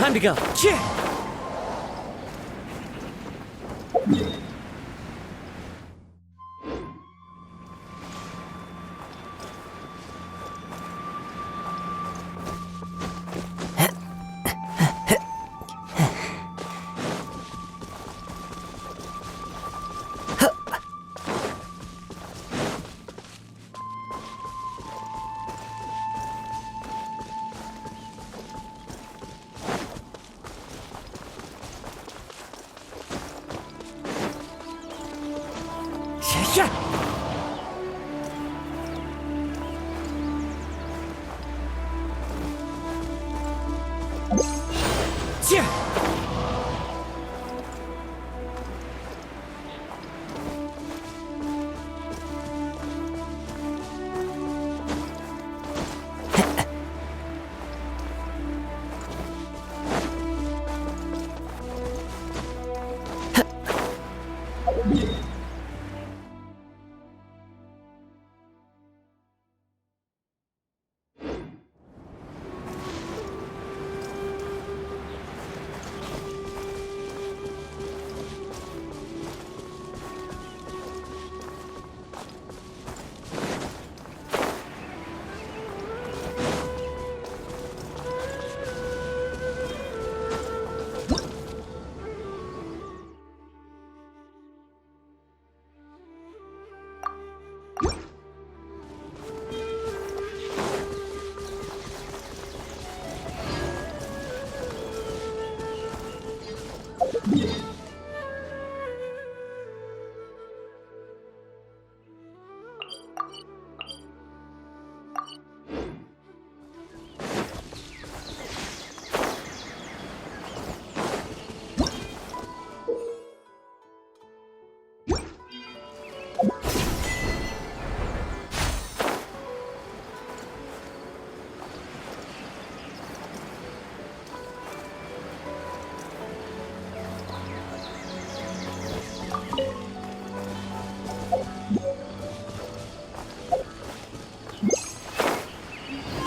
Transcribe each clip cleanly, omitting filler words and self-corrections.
Time to go. Cheer!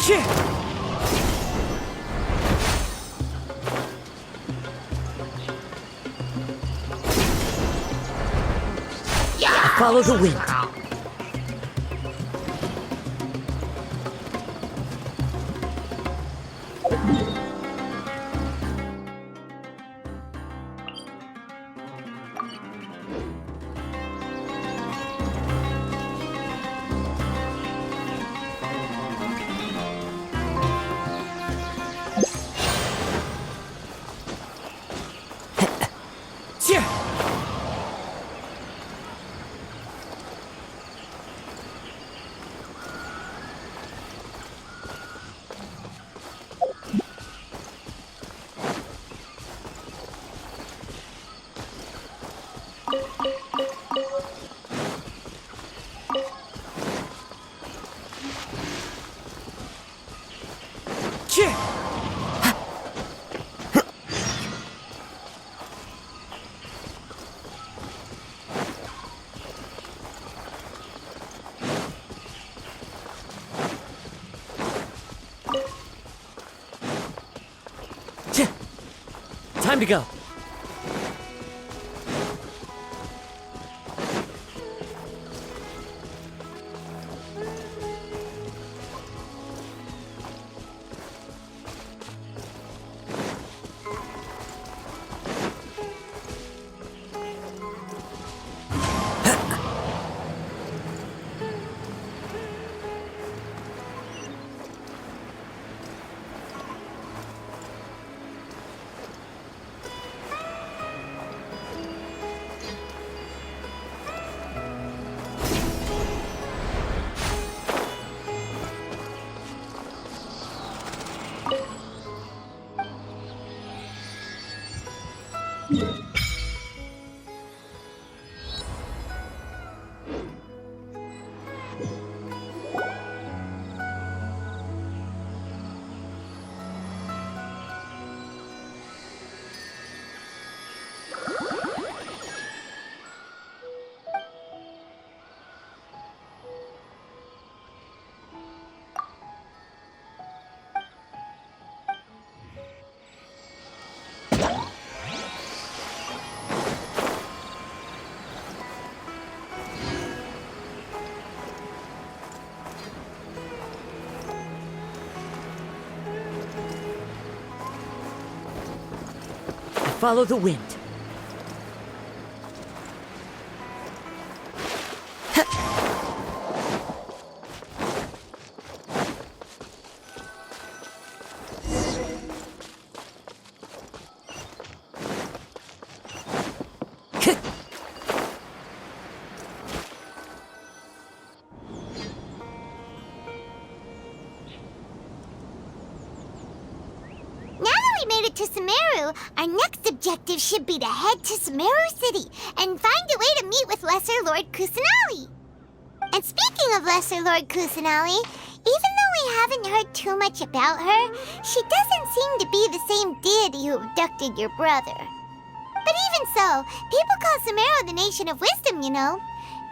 Yeah. Yeah. Follow the wind. Time to go. Follow the wind. Made it to Sumeru, our next objective should be to head to Sumeru City and find a way to meet with Lesser Lord Kusanali. And speaking of Lesser Lord Kusanali, even though we haven't heard too much about her, she doesn't seem to be the same deity who abducted your brother. But even so, people call Sumeru the Nation of Wisdom, you know.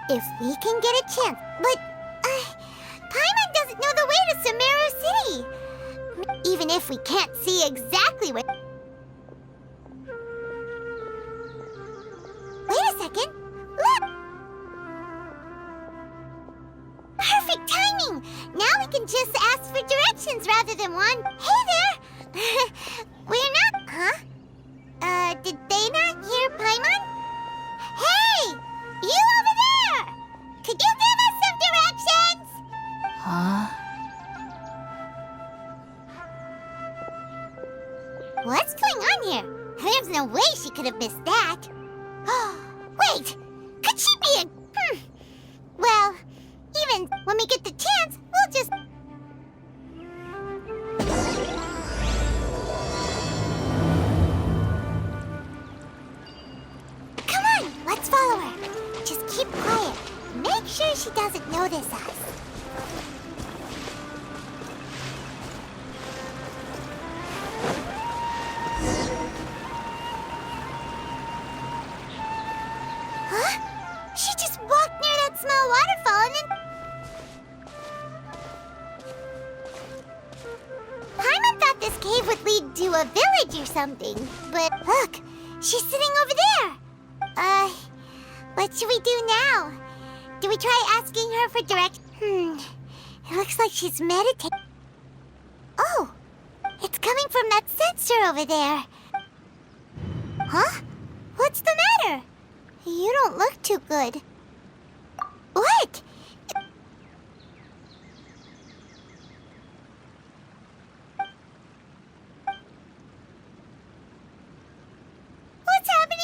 If we can get a chance, but Paimon doesn't know the way to Sumeru City. Even if we can't see exactly where... Wait a second. Look! Perfect timing! Now we can just ask for directions rather than one. Hey there! We're not... Huh? Did they not hear Paimon? Hey! You over there! Could you give us some directions? Huh? What's going on here? There's no way she could have missed that. Wait! Could she be a... Well, even when we get the chance, we'll just... Come on, let's follow her. Just keep quiet. Make sure she doesn't notice us. She just walked near that small waterfall and then... Paimon thought this cave would lead to a village or something, but look, she's sitting over there. What should we do now? Do we try asking her for it looks like she's meditating. Oh, it's coming from that sensor over there. Huh? What's the matter? You don't look too good. What? What's happening?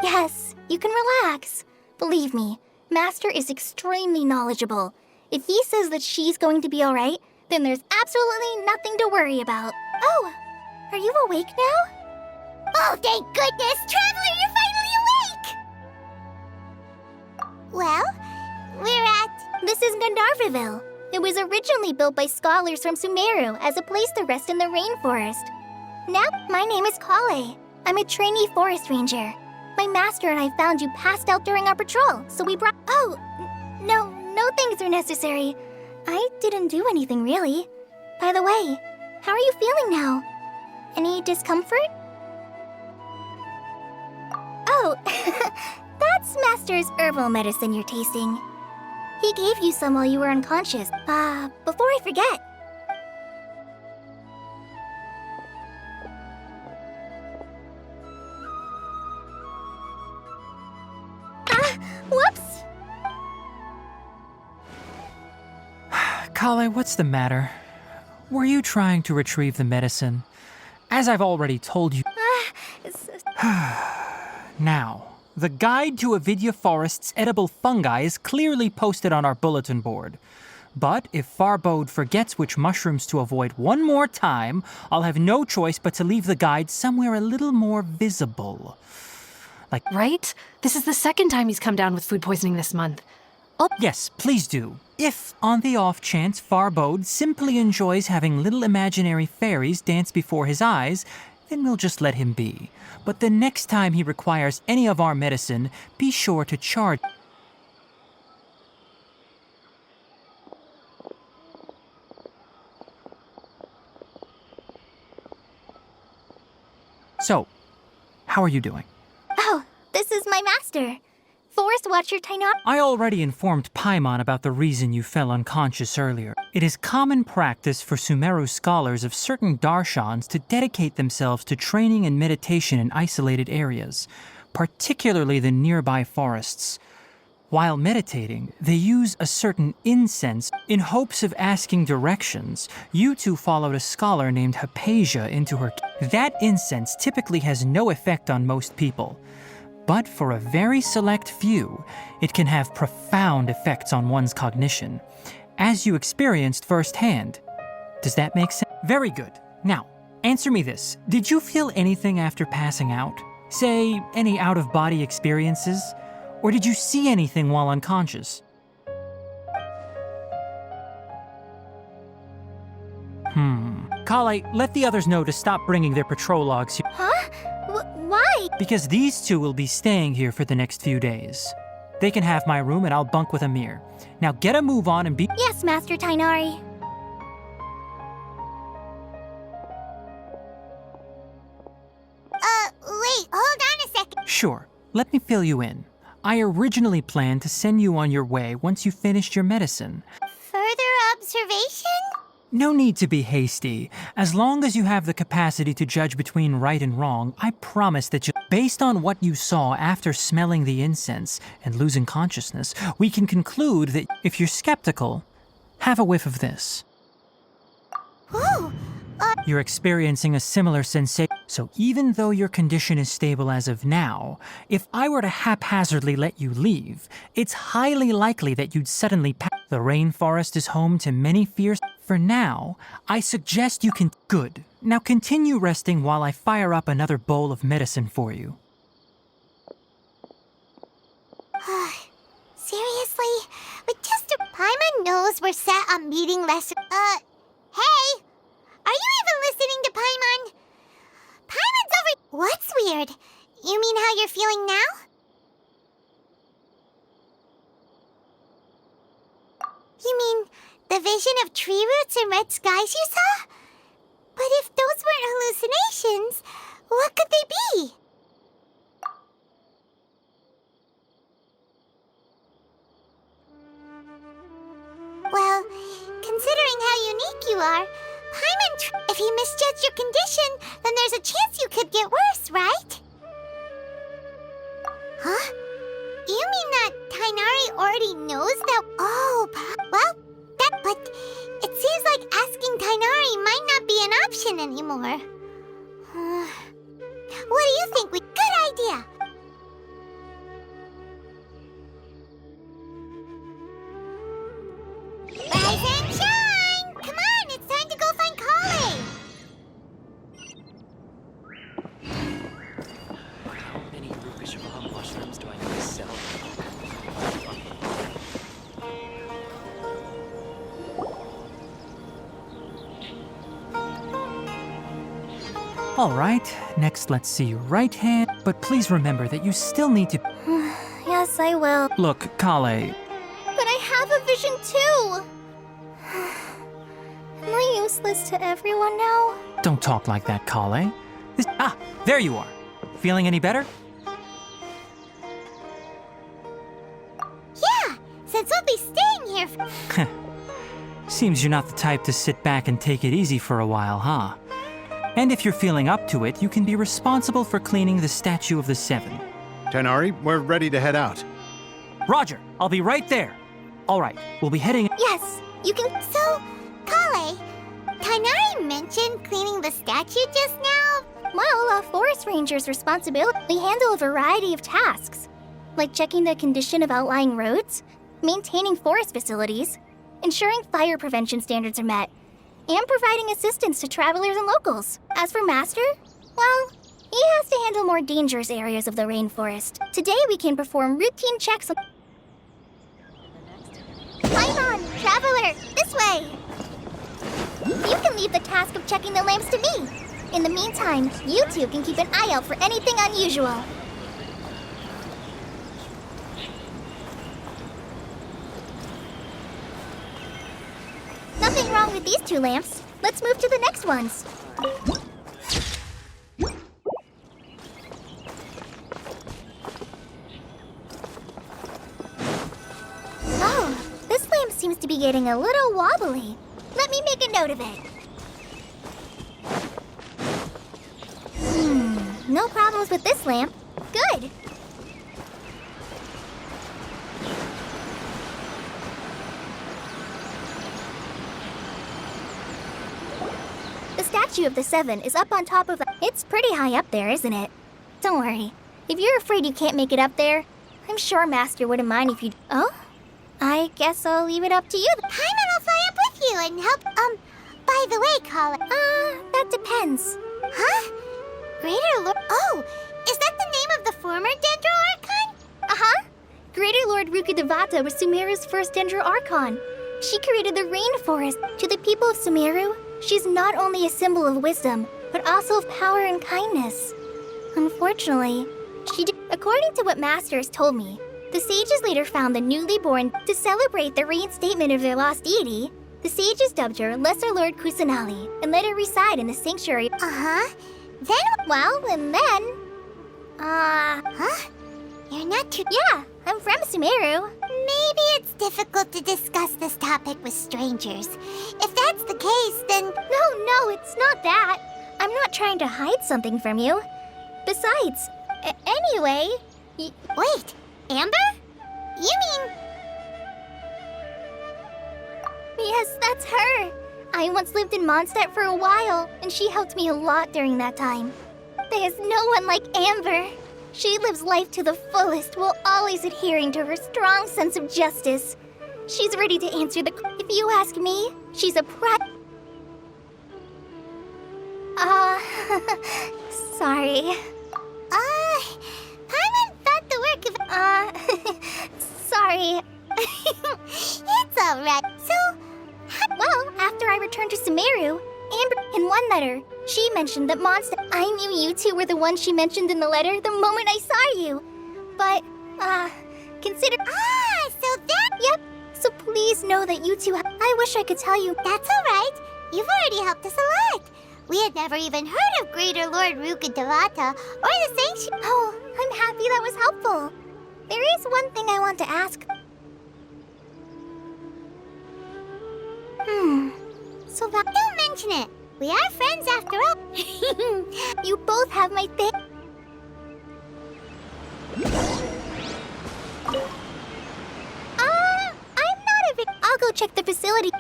Yes, you can relax. Believe me, Master is extremely knowledgeable. If he says that she's going to be alright, then there's absolutely nothing to worry about. Oh, are you awake now? Oh, thank goodness! Traveler, you're finally awake! Well, we're at... This is Gandharvaville. It was originally built by scholars from Sumeru as a place to rest in the rainforest. Now, my name is Kale. I'm a trainee forest ranger. My master and I found you passed out during our patrol, so we brought... Oh, no things are necessary. I didn't do anything, really. By the way, how are you feeling now? Any discomfort? Oh, that's Master's herbal medicine you're tasting. He gave you some while you were unconscious. Before I forget. Whoops! Kale, what's the matter? Were you trying to retrieve the medicine? As I've already told you... Now, the guide to Avidya Forest's edible fungi is clearly posted on our bulletin board. But if Farbode forgets which mushrooms to avoid one more time, I'll have no choice but to leave the guide somewhere a little more visible. Right? This is the second time he's come down with food poisoning this month. Oh, yes, please do. If, on the off chance, Farbode simply enjoys having little imaginary fairies dance before his eyes, then we'll just let him be. But the next time he requires any of our medicine, be sure to charge. So, how are you doing? Oh, this is my master. Forest Watcher Tainar. I already informed Paimon about the reason you fell unconscious earlier. It is common practice for Sumeru scholars of certain darshans to dedicate themselves to training and meditation in isolated areas, particularly the nearby forests. While meditating, they use a certain incense in hopes of asking directions. You two followed a scholar named Hypatia into her... That incense typically has no effect on most people. But for a very select few, it can have profound effects on one's cognition, as you experienced firsthand. Does that make sense? Very good. Now, answer me this. Did you feel anything after passing out? Say, any out-of-body experiences? Or did you see anything while unconscious? Kale, let the others know to stop bringing their patrol logs here. Huh? Why? Because these two will be staying here for the next few days. They can have my room and I'll bunk with Amir. Now get a move on and be— Yes, Master Tainari. Wait, hold on a second. Sure, let me fill you in. I originally planned to send you on your way once you finished your medicine. Further observation? No need to be hasty. As long as you have the capacity to judge between right and wrong, I promise that you... Based on what you saw after smelling the incense and losing consciousness, we can conclude that if you're skeptical, have a whiff of this. Ooh, You're experiencing a similar sensation. So even though your condition is stable as of now, if I were to haphazardly let you leave, it's highly likely that you'd suddenly pass. The rainforest is home to many fierce... For now, I suggest you can... Good. Now continue resting while I fire up another bowl of medicine for you. seriously? With just a... Paimon knows we're set on meeting lesser... Hey! Are you even listening to Paimon? Paimon's over... What's weird? You mean how you're feeling now? You mean the vision of tree roots and red skies you saw? But if those weren't hallucinations, what could they be? Well, considering how unique you are, Paimon, if he misjudged your condition, then there's a chance you could get worse, right? Huh? You mean that Tighnari already knows that. Oh, well, but it seems like asking Tighnari might not be an option anymore. What do you think? Good idea. Rise and shine! Come on, it's time to go find Kale. How many Rubish mushrooms do I need to sell? All right, next let's see your right hand, but please remember that you still need to... Yes, I will. Look, Kale, But I have a vision too! Am I useless to everyone now? don't talk like that, Kale. There you are. Feeling any better? Yeah, since we'll be staying here for... Seems you're not the type to sit back and take it easy for a while, huh? And if you're feeling up to it, you can be responsible for cleaning the Statue of the Seven. Tighnari, we're ready to head out. Roger, I'll be right there. All right, we'll be heading... Yes, you can. So, Kale, Tighnari mentioned cleaning the statue just now? Well, a forest ranger's responsibility. They handle a variety of tasks, like checking the condition of outlying roads, maintaining forest facilities, ensuring fire prevention standards are met, and providing assistance to travelers and locals. As for Master, well, he has to handle more dangerous areas of the rainforest. Today we can perform routine checks on... Paimon, traveler, this way! You can leave the task of checking the lamps to me. In the meantime, you two can keep an eye out for anything unusual. Nothing wrong with these two lamps. Let's move to the next ones. Oh, this lamp seems to be getting a little wobbly. Let me make a note of it. No problems with this lamp. Good. The Statue of the Seven is up on top of the... It's pretty high up there, isn't it? Don't worry. If you're afraid you can't make it up there, I'm sure Master wouldn't mind if you... Oh? I guess I'll leave it up to you. Paimon will fly up with you and help, by the way, Kale. That depends. Huh? Greater Lord... Oh, is that the name of the former Dendro Archon? Uh-huh. Greater Lord Rukkhadevata was Sumeru's first Dendro Archon. She created the rainforest. To the people of Sumeru, she's not only a symbol of wisdom, but also of power and kindness. Unfortunately, she did... According to what Master has told me, the sages later found the newly born. To celebrate the reinstatement of their lost deity, the sages dubbed her Lesser Lord Kusanali and let her reside in the sanctuary. Uh-huh. Then... Well, and then... Huh? You're not too... Yeah, I'm from Sumeru. Maybe it's difficult to discuss this topic with strangers. If that's the case, then... No, it's not that. I'm not trying to hide something from you. Besides, anyway... Wait, Amber? You mean... Yes, that's her. I once lived in Mondstadt for a while, and she helped me a lot during that time. There's no one like Amber. She lives life to the fullest while always adhering to her strong sense of justice. She's ready to answer the... If you ask me, she's a sorry. Paimon thought the work of... Sorry. It's alright. So... Well, after I returned to Sumeru, Amber, in one letter, she mentioned that Mondstadt... I knew you two were the ones she mentioned in the letter the moment I saw you. But, consider... so that... Yep. So please know that you two... I wish I could tell you... That's alright. You've already helped us a lot. We had never even heard of Greater Lord Rukkhadevata or the Sanctuary. Oh, I'm happy that was helpful. There is one thing I want to ask. So that... Don't mention it. We are friends after all. You both have my ability.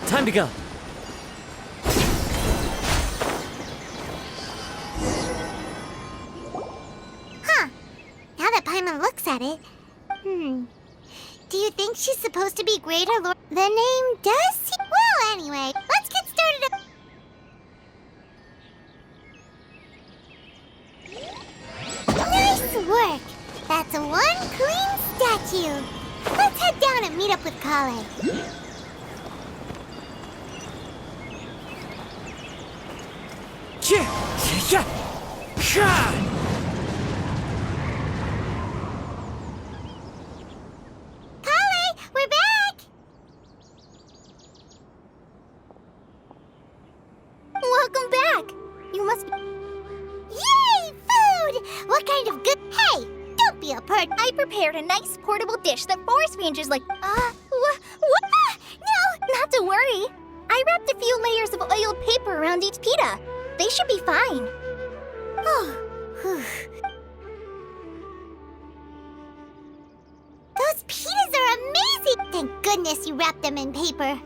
Time to go. Huh. Now that Paimon looks at it. Do you think she's supposed to be Greater Lord? The name does seem... Well, anyway, let's get started. Nice work. That's one clean statue. Let's head down and meet up with Kale. Kale, we're back! Welcome back. You must be... Yay, food! What kind of good... Hey, don't be a bird. I prepared a nice portable dish that forest rangers like... what? No, not to worry. I wrapped a few layers of oiled paper around each pita. They should be fine. Oh, whew. Those pitas are amazing! Thank goodness you wrapped them in paper.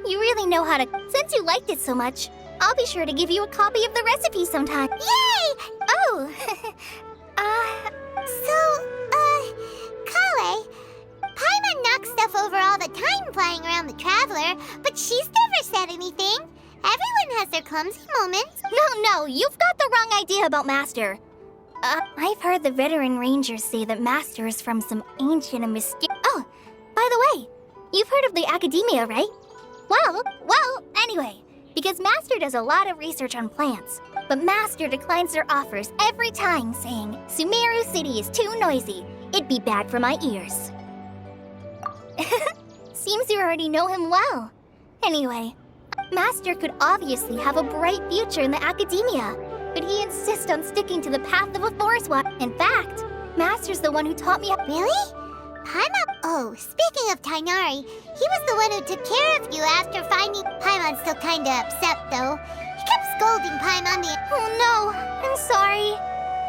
You really know how to... Since you liked it so much, I'll be sure to give you a copy of the recipe sometime. Yay! Oh, Kale, Paimon knocks stuff over all the time flying around the Traveler, but she's never said anything. Everyone has their clumsy moments. No, you've got the wrong idea about Master. I've heard the veteran rangers say that Master is from some ancient and mysterious... Oh, by the way, you've heard of the Academia, right? Well, anyway, because Master does a lot of research on plants, but Master declines their offers every time, saying, Sumeru City is too noisy. It'd be bad for my ears. Seems you already know him well. Anyway, Master could obviously have a bright future in the Academia, but he insists on sticking to the path of a forest walk. In fact, Master's the one who taught me how... Really? Paimon... Oh, speaking of Tainari, he was the one who took care of you after finding... Paimon's still kinda upset, though. He kept scolding Paimon the... Oh no, I'm sorry.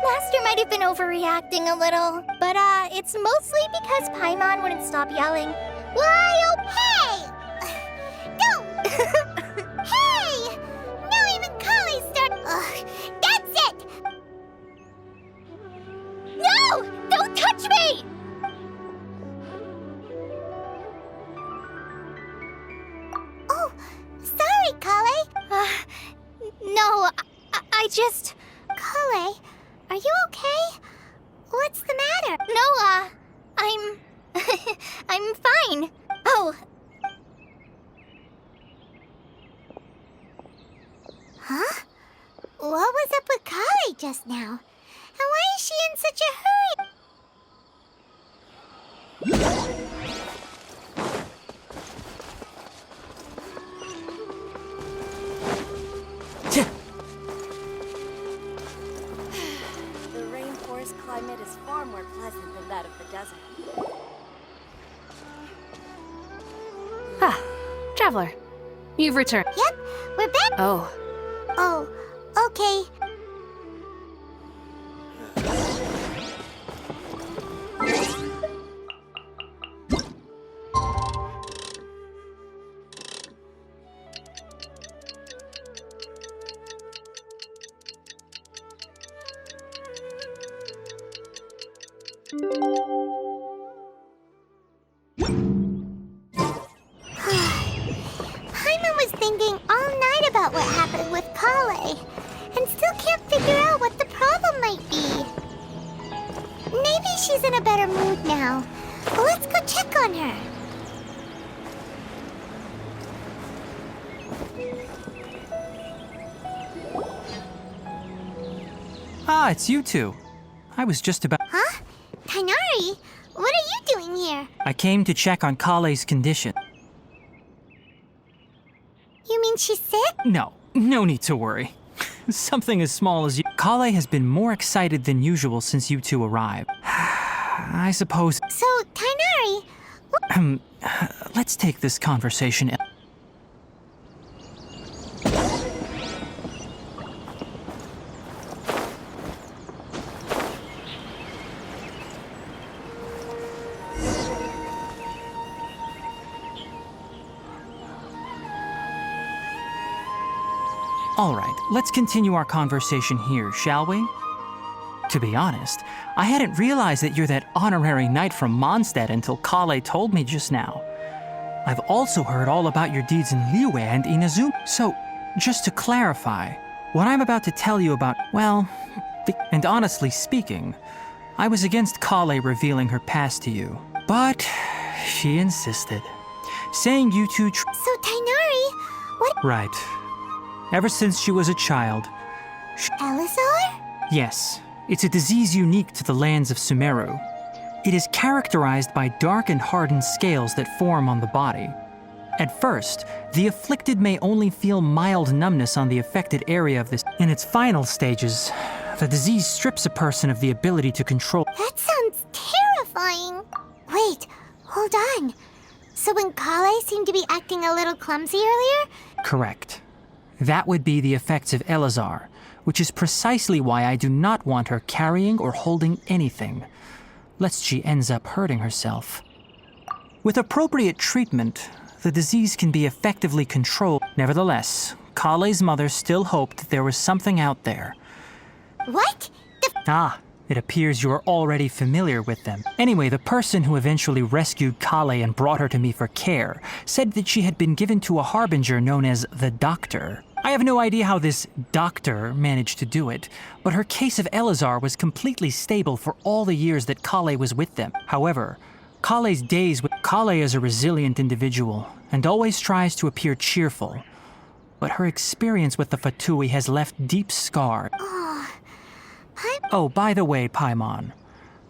Master might have been overreacting a little, but it's mostly because Paimon wouldn't stop yelling, Wild! Hey! Don't! Hey! Now even Kale's start... Ugh, that's it! No! Don't touch me! Oh, sorry, Kale. No, I just... Kale, are you okay? What's the matter? No, I'm... I'm fine. Oh, huh? What was up with Kale just now? And why is she in such a hurry? The rainforest climate is far more pleasant than that of the desert. Ah, Traveler. You've returned. Yep, we're back. Oh, Oh, okay. Paimon was thinking all night about what happened with Kale, and still can't figure out what the problem might be. Maybe she's in a better mood now. Let's go check on her. Ah, it's you two. I was just about... Huh? Tainari, what are you doing here? I came to check on Kale's condition. You mean she's sick? No, No need to worry. Something as small as you. Kale has been more excited than usual since you two arrived. I suppose. So, Tainari, Let's take this conversation. All right, let's continue our conversation here, shall we? To be honest, I hadn't realized that you're that honorary knight from Mondstadt until Kale told me just now. I've also heard all about your deeds in Liyue and Inazuma. So, just to clarify, what I'm about to tell you about, well, and honestly speaking, I was against Kale revealing her past to you. But she insisted, saying you two so Tainari, what? Right. Ever since she was a child. Elazar? Yes, it's a disease unique to the lands of Sumeru. It is characterized by dark and hardened scales that form on the body. At first, the afflicted may only feel mild numbness on the affected area of this. In its final stages, the disease strips a person of the ability to control. That sounds terrifying. Wait, hold on. So when Kale seemed to be acting a little clumsy earlier? Correct. That would be the effects of Elazar, which is precisely why I do not want her carrying or holding anything, lest she ends up hurting herself. With appropriate treatment, the disease can be effectively controlled. Nevertheless, Kale's mother still hoped that there was something out there. What? It appears you are already familiar with them. Anyway, the person who eventually rescued Kale and brought her to me for care said that she had been given to a harbinger known as the Doctor. I have no idea how this doctor managed to do it, but her case of Elazar was completely stable for all the years that Kale was with them. However, Kale is a resilient individual and always tries to appear cheerful, but her experience with the Fatui has left deep scars. Oh, by the way, Paimon,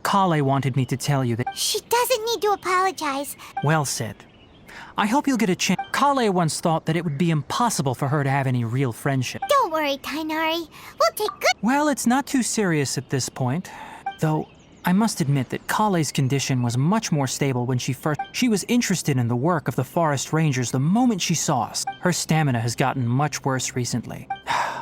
Kale wanted me to tell you that. She doesn't need to apologize. Well said. I hope you'll get a chance. Kale once thought that it would be impossible for her to have any real friendship. Don't worry, Tainari. We'll take good. Well, it's not too serious at this point. Though, I must admit that Kale's condition was much more stable when she was interested in the work of the forest rangers the moment she saw us. Her stamina has gotten much worse recently.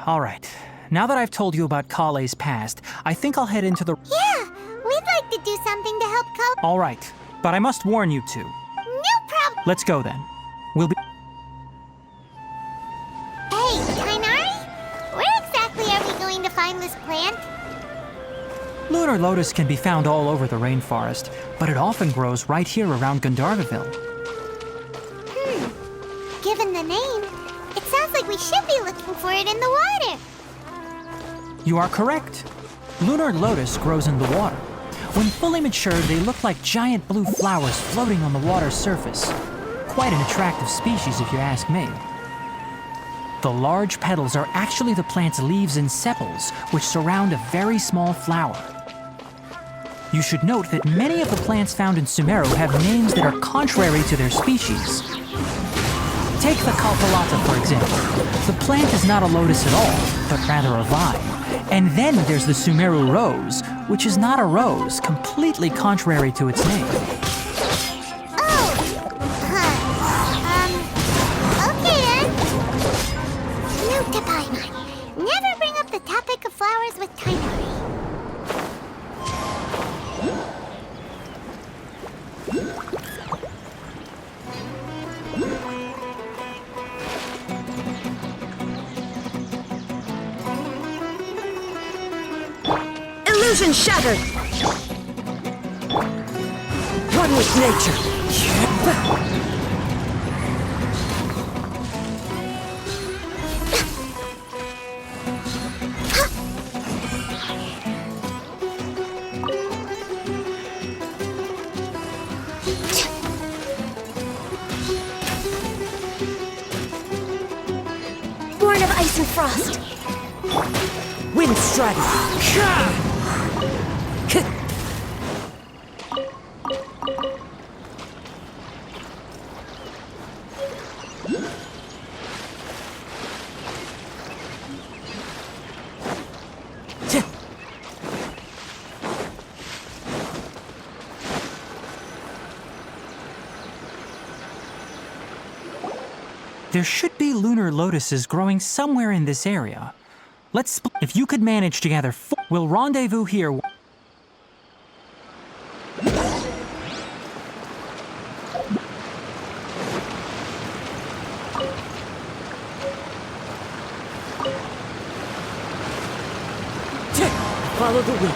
All right. Now that I've told you about Kale's past, I think I'll head into the... Yeah, we'd like to do something to help Kale. All right, but I must warn you two. No problem. Let's go then. We'll be... Hey, Tainari, where exactly are we going to find this plant? Lunar lotus can be found all over the rainforest, but it often grows right here around Gandharvaville. Given the name, it sounds like we should be looking for it in the water. You are correct. Lunar lotus grows in the water. When fully matured, they look like giant blue flowers floating on the water's surface. Quite an attractive species, if you ask me. The large petals are actually the plant's leaves and sepals, which surround a very small flower. You should note that many of the plants found in Sumeru have names that are contrary to their species. Take the Kalpalata, for example. The plant is not a lotus at all, but rather a vine. And then there's the Sumeru rose, which is not a rose, completely contrary to its name. Oh! Okay then. Note to Paimon. Never bring up the topic of flowers with Tainari. Illusion shattered! One with nature! Born of ice and frost. Wind strider! There should be lunar lotuses growing somewhere in this area. If you could manage to gather we'll rendezvous here. Follow the wind.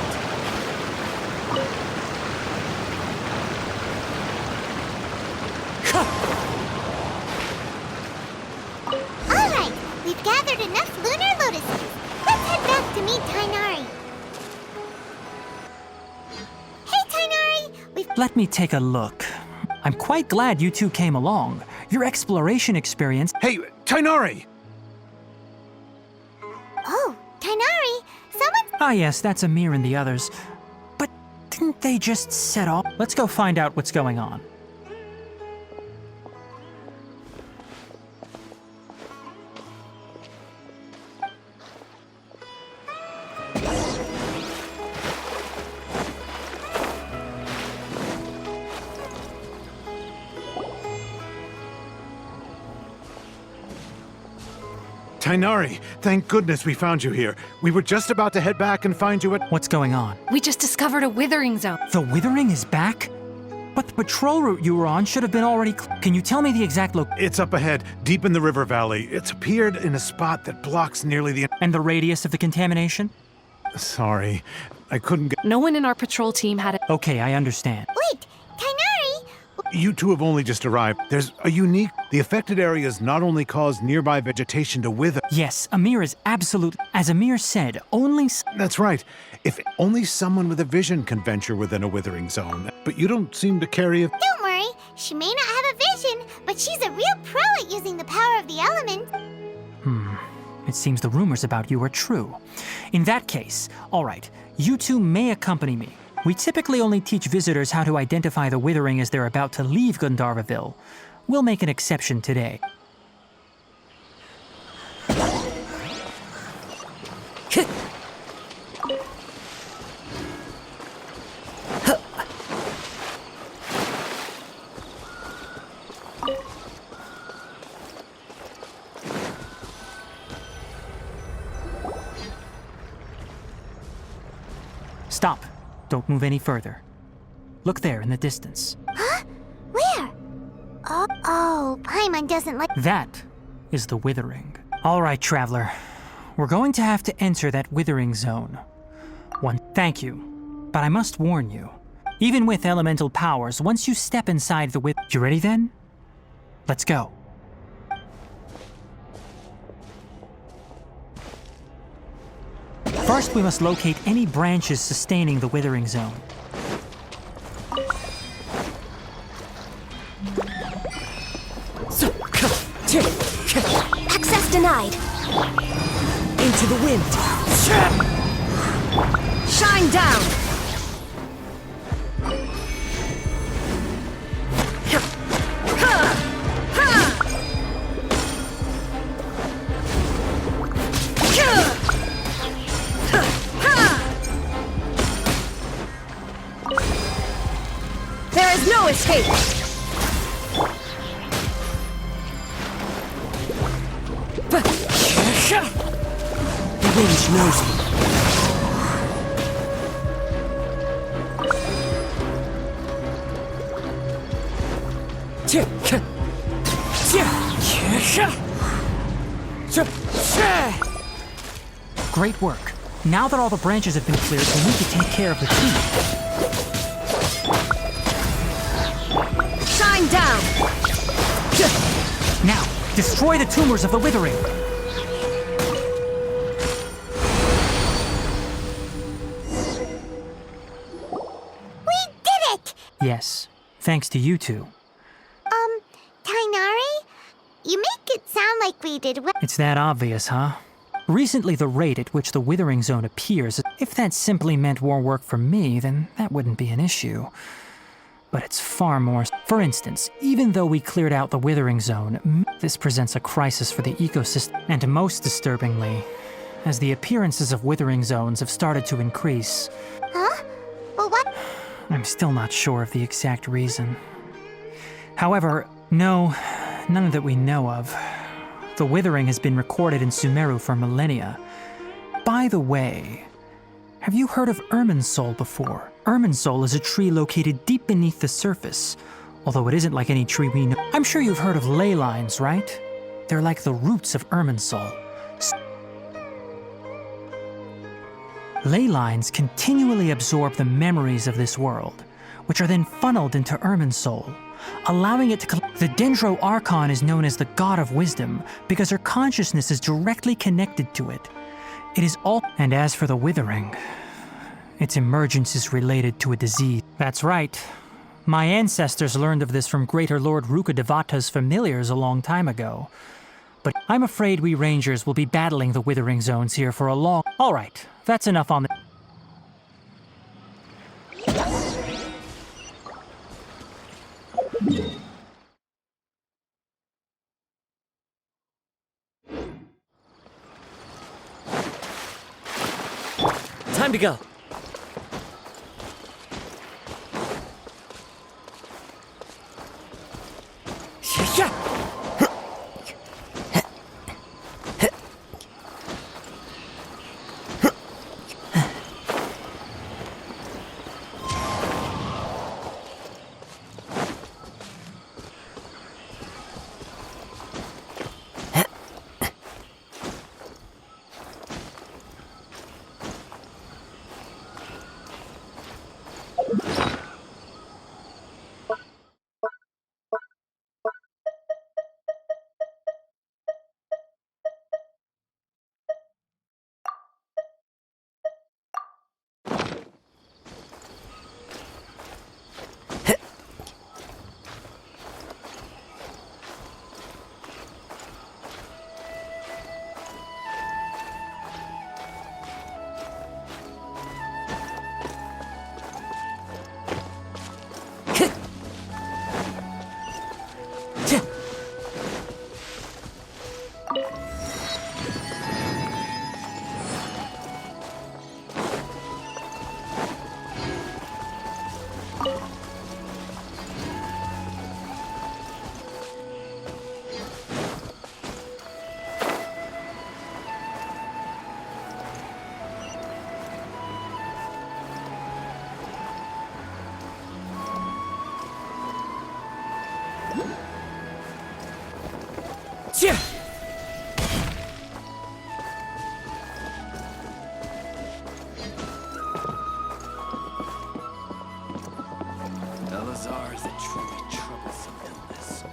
All right, we've gathered enough lunar lotuses. Let's head back to meet Tainari. Hey, Tainari! Let me take a look. I'm quite glad you two came along. Your exploration experience. Hey, Tainari! Oh, Tainari! Someone... Ah, yes, that's Amir and the others. But didn't they just set off? Let's go find out what's going on. Tainari, thank goodness we found you here. We were just about to head back and find you at... What's going on? We just discovered a withering zone. The Withering is back? But the patrol route you were on should have been already Can you tell me the exact It's up ahead, deep in the river valley. It's appeared in a spot that blocks nearly the... And the radius of the contamination? Sorry, I couldn't get... No one in our patrol team had it. Okay, I understand. Wait, Tainari! You two have only just arrived. There's a unique... The affected areas not only cause nearby vegetation to wither... Yes, Amir is absolute. As Amir said, only... That's right. If only someone with a vision can venture within a withering zone. But you don't seem to carry a... Don't worry, she may not have a vision, but she's a real pro at using the power of the elements. It seems the rumors about you are true. In that case, all right, you two may accompany me. We typically only teach visitors how to identify the Withering as they're about to leave Gandharvaville. We'll make an exception today. Stop. Don't move any further. Look there in the distance. Huh? Where? Oh, Paimon doesn't like... That is the Withering. All right, Traveler. We're going to have to enter that Withering zone. Thank you. But I must warn you. Even with elemental powers, once you step inside the You ready then? Let's go. First, we must locate any branches sustaining the Withering zone. Access denied. Into the wind. Shine down. There is no escape. The wind knows me. Great work. Now that all the branches have been cleared, we need to take care of the key. Shine down. Now, destroy the tumors of the Withering. We did it! Yes, thanks to you two. Tainari? You make it sound like we did well. It's that obvious, huh? Recently, the rate at which the Withering Zone appears, if that simply meant more work for me, then that wouldn't be an issue. But it's far more. For instance, even though we cleared out the Withering Zone, this presents a crisis for the ecosystem. And most disturbingly, as the appearances of Withering Zones have started to increase. Huh? Well, what? I'm still not sure of the exact reason. However, no, none that we know of. The withering has been recorded in Sumeru for millennia. By the way, have you heard of Irminsul before? Irminsul is a tree located deep beneath the surface, although it isn't like any tree we know. I'm sure you've heard of ley lines, right? They're like the roots of Irminsul. Ley lines continually absorb the memories of this world, which are then funneled into Irminsul, allowing it to The Dendro Archon is known as the God of Wisdom because her consciousness is directly connected to it. It is all. And as for the withering, its emergence is related to a disease. That's right. My ancestors learned of this from Greater Lord Rukadevata's familiars a long time ago. But I'm afraid we rangers will be battling the withering zones here for a long... All right, that's enough on the... Time to go. Elazar is a truly troublesome illness.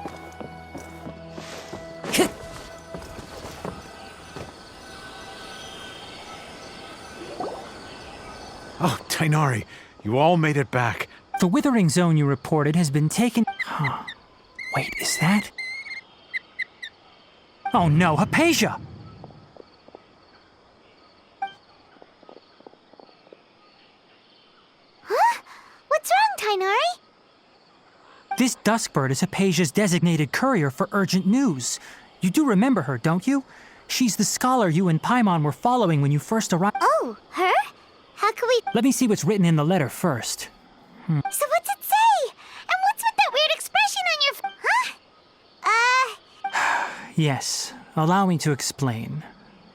Oh, Tainari, you all made it back. The withering zone you reported has been taken... Huh. Wait, is that... Oh no, Hypatia! Huh? What's wrong, Tainari? This Duskbird is Hypatia's designated courier for urgent news. You do remember her, don't you? She's the scholar you and Paimon were following when you first arrived. Oh, her? How can we... Let me see what's written in the letter first. So what's it say? And what's with that weird expression on your... Huh? Yes, allow me to explain.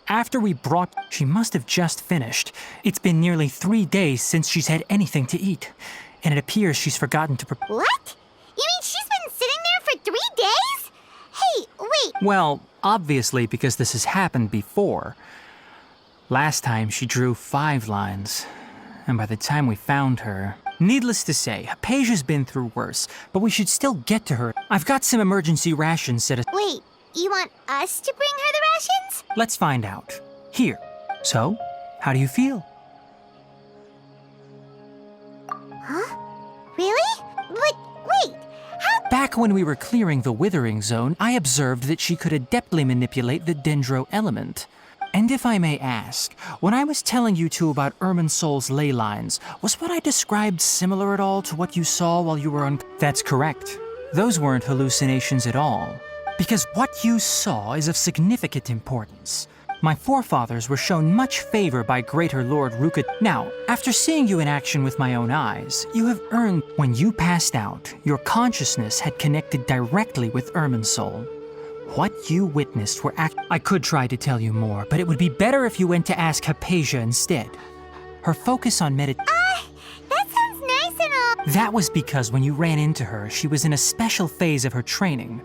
After we brought... She must have just finished. It's been nearly 3 days since she's had anything to eat. And it appears she's forgotten to prepare... What? You mean she's been sitting there for 3 days? Hey, wait. Well, obviously because this has happened before. Last time she drew 5 lines. And by the time we found her... Needless to say, Hypatia's been through worse, but we should still get to her. I've got some emergency rations set aside. Wait, you want us to bring her the rations? Let's find out. Here. So, how do you feel? Huh? Really? But wait, how... Back when we were clearing the withering zone, I observed that she could adeptly manipulate the dendro element. And if I may ask, when I was telling you two about Irminsul's ley lines, was what I described similar at all to what you saw while you were on... That's correct. Those weren't hallucinations at all. Because what you saw is of significant importance. My forefathers were shown much favor by Greater Lord Ruka. Now, after seeing you in action with my own eyes, you have earned... When you passed out, your consciousness had connected directly with Irminsul. What you witnessed were I could try to tell you more, but it would be better if you went to ask Hypatia instead. Her focus on That sounds nice and all. That was because when you ran into her, she was in a special phase of her training.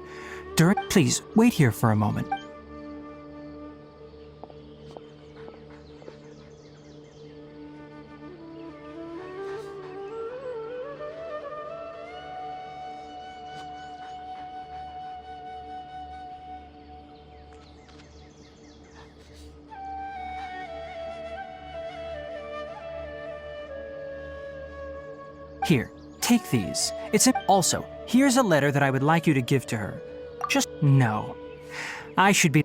Please, wait here for a moment. Here, take these. Also, here's a letter that I would like you to give to her. Just no. I should be.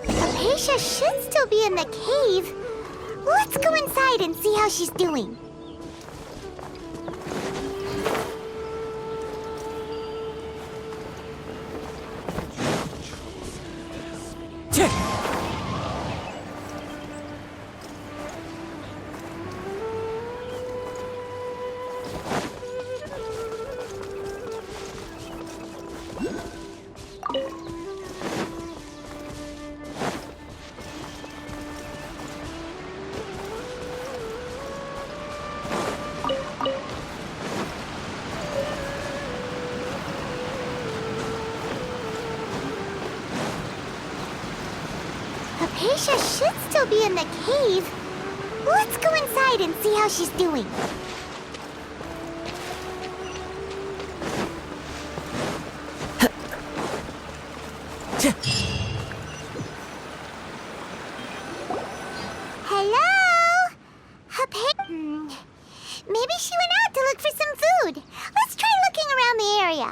Hypatia should still be in the cave. Let's go inside and see how she's doing. Hypatia should still be in the cave. Let's go inside and see how she's doing. Hello? Maybe she went out to look for some food. Let's try looking around the area.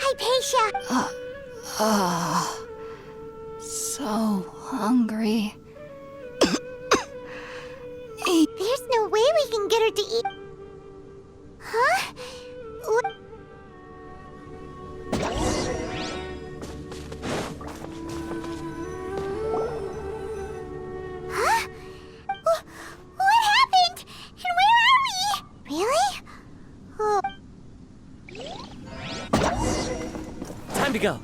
Hypatia! So hungry. There's no way we can get her to eat. Huh? Huh? What happened? And where are we? Really? Oh. Time to go.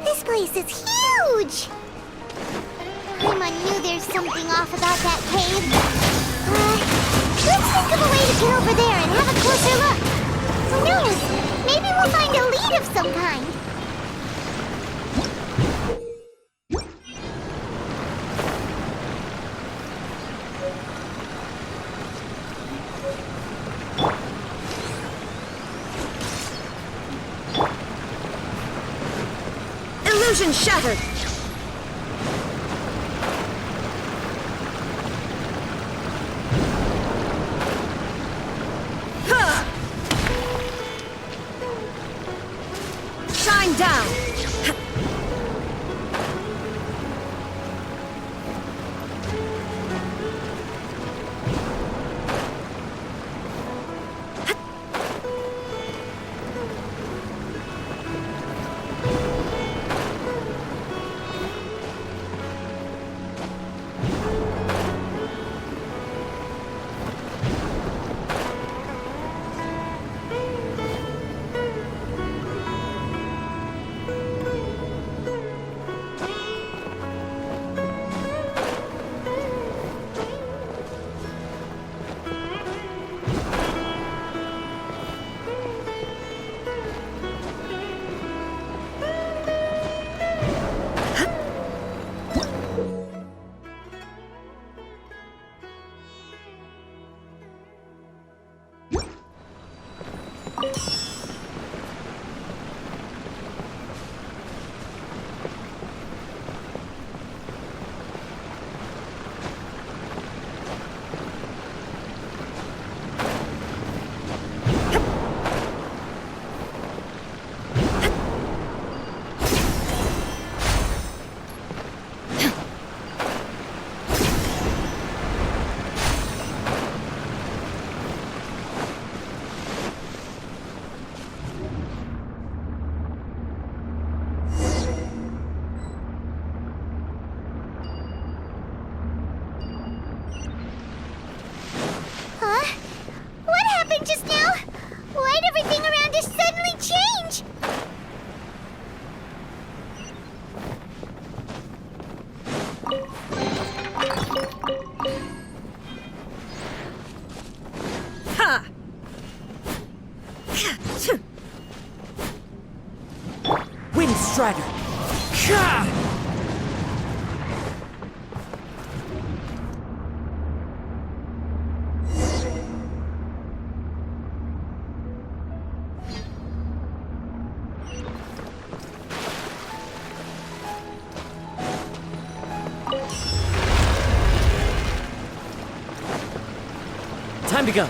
This place is huge! Paimon knew there's something off about that cave. Let's think of a way to get over there and have a closer look. Who knows? Maybe we'll find a lead of some kind. Illusion shattered! Shine down! Strider! Ka! Time to go!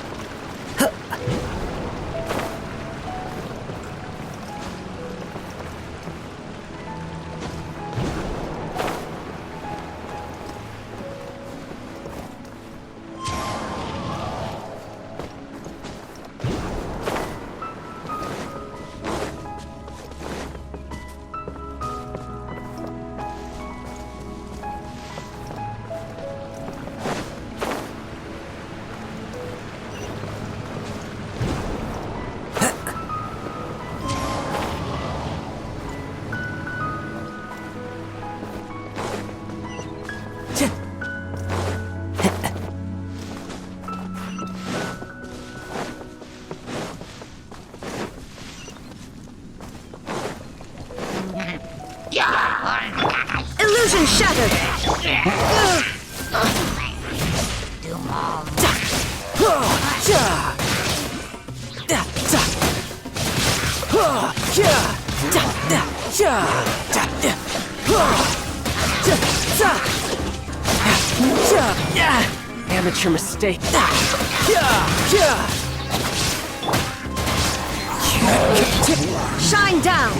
Illusion shattered! Amateur mistake. Shine down!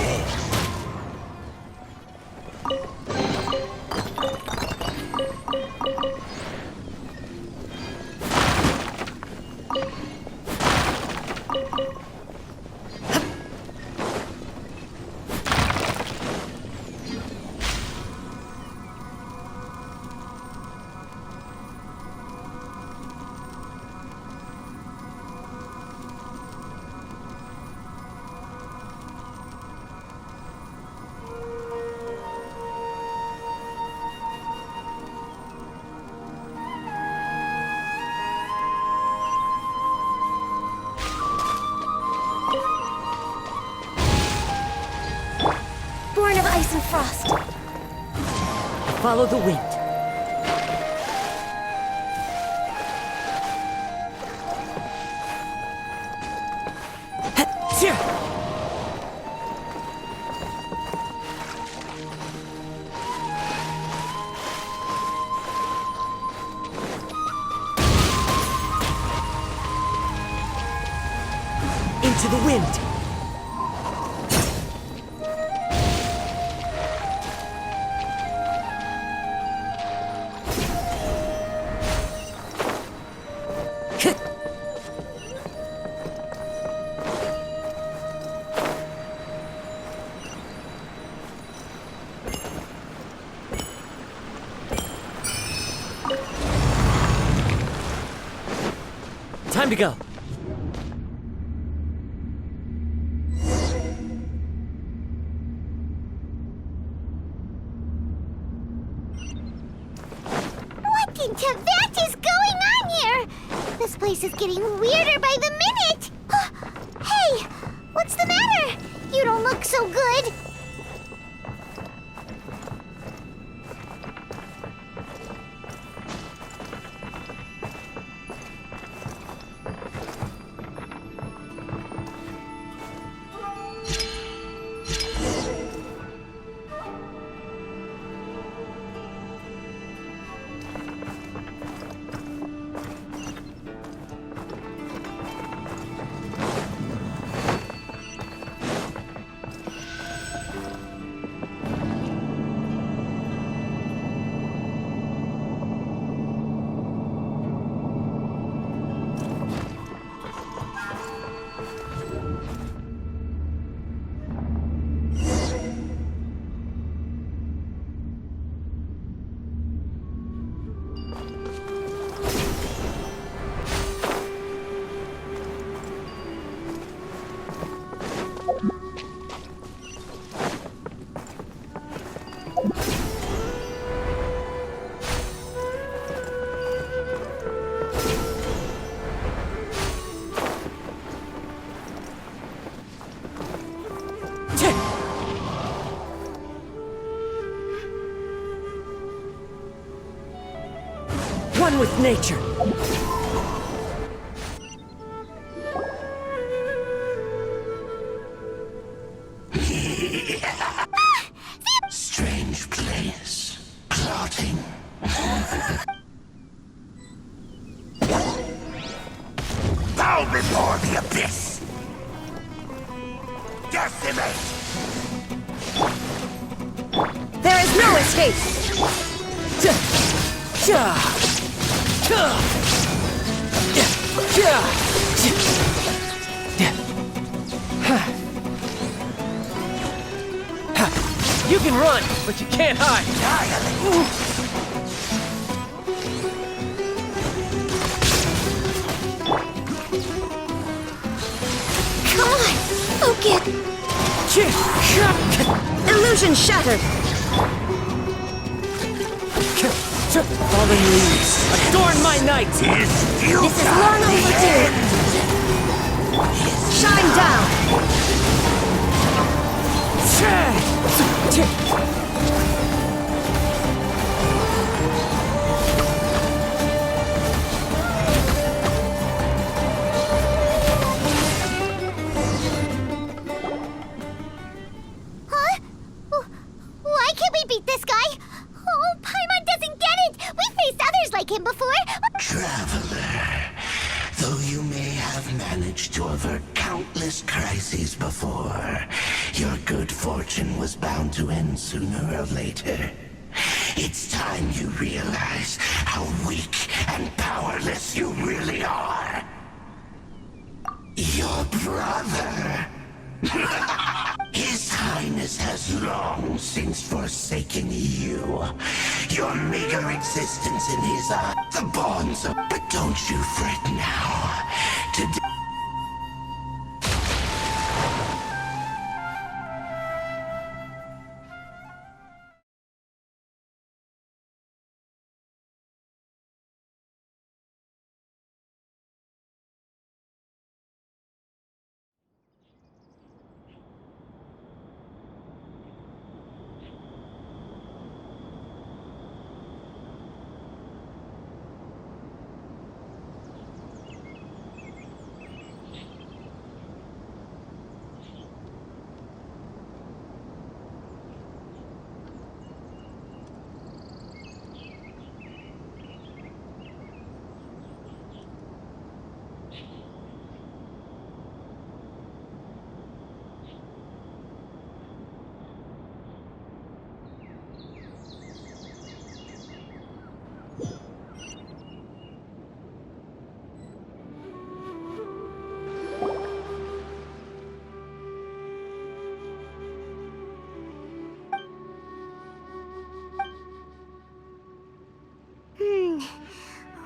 Born of ice and frost. Follow the wind. Into the wind. Time to go. What in Tibet is going on here? This place is getting weirder by the minute. Hey, what's the matter? You don't look so good. one with nature. Strange place. Clotting. Bow before the abyss! Decimate! There is no escape! You can run, but you can't hide. Come on! Focus! Illusion shattered! Fallen leaves, adorn my night! This is long overdue! Shine down! Huh? Why can't we beat this guy? Oh, Paimon doesn't get it! We faced others like him before! Traveler, though you may have managed to avert countless crises before, your good fortune was bound to end sooner or later. It's time you realize how weak and powerless you really are. Your brother. His Highness has long since forsaken you. Your meager existence in his eye, the bonds of... But don't you fret now. Today...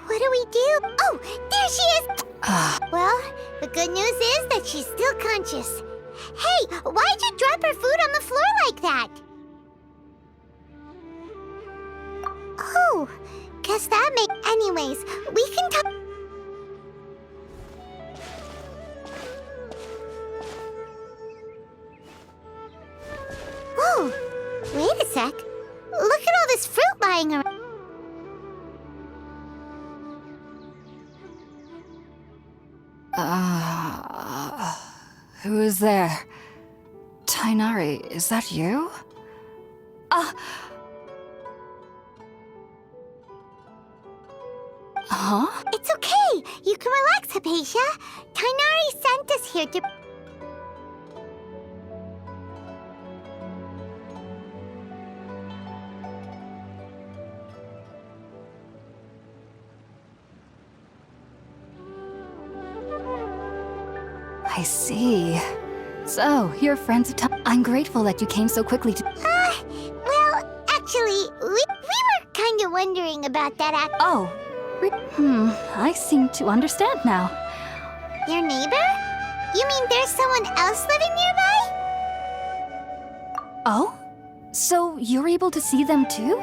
What do we do? Oh, there she is! Well, the good news is that she's still conscious. Hey, why'd you drop her food on the floor like that? Oh, guess that makes... Anyways, we can talk... Whoa, wait a sec. Look at all this fruit lying around. Who is there? Tainari, is that you? Huh? It's okay. You can relax, Hypatia. Tainari sent us here to... I see. So, you're friends of time. I'm grateful that you came so quickly to. Well, actually, we were kind of wondering about that Oh. I seem to understand now. Your neighbor? You mean there's someone else living nearby? Oh? So, you're able to see them too?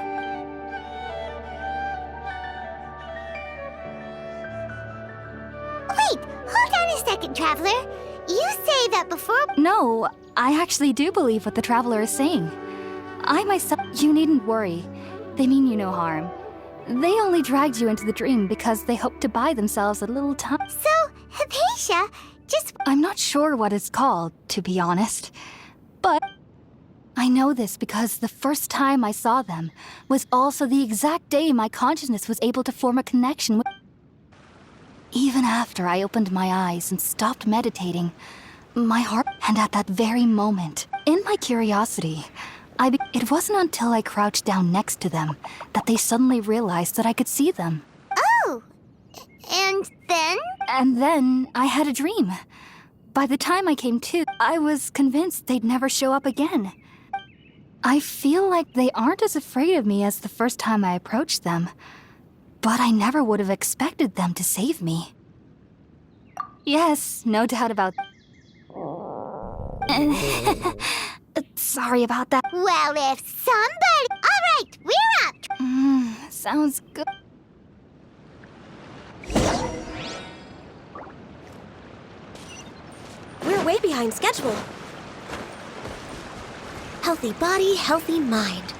Wait, hold on a second, Traveler. You say that before... No, I actually do believe what the Traveler is saying. I myself... You needn't worry. They mean you no harm. They only dragged you into the dream because they hoped to buy themselves a little time. So, Hypatia, just I'm not sure what it's called, to be honest. But I know this because the first time I saw them was also the exact day my consciousness was able to form a connection with. Even after I opened my eyes and stopped meditating, my heart, and at that very moment, in my curiosity, it wasn't until I crouched down next to them that they suddenly realized that I could see them. oh, and then? And then I had a dream. By the time I came to, I was convinced they'd never show up again. I feel like they aren't as afraid of me as the first time I approached them, but I never would have expected them to save me. Yes, no doubt about Sorry about that. Well, if somebody... All right, we're up. Sounds good. We're way behind schedule. Healthy body, healthy mind.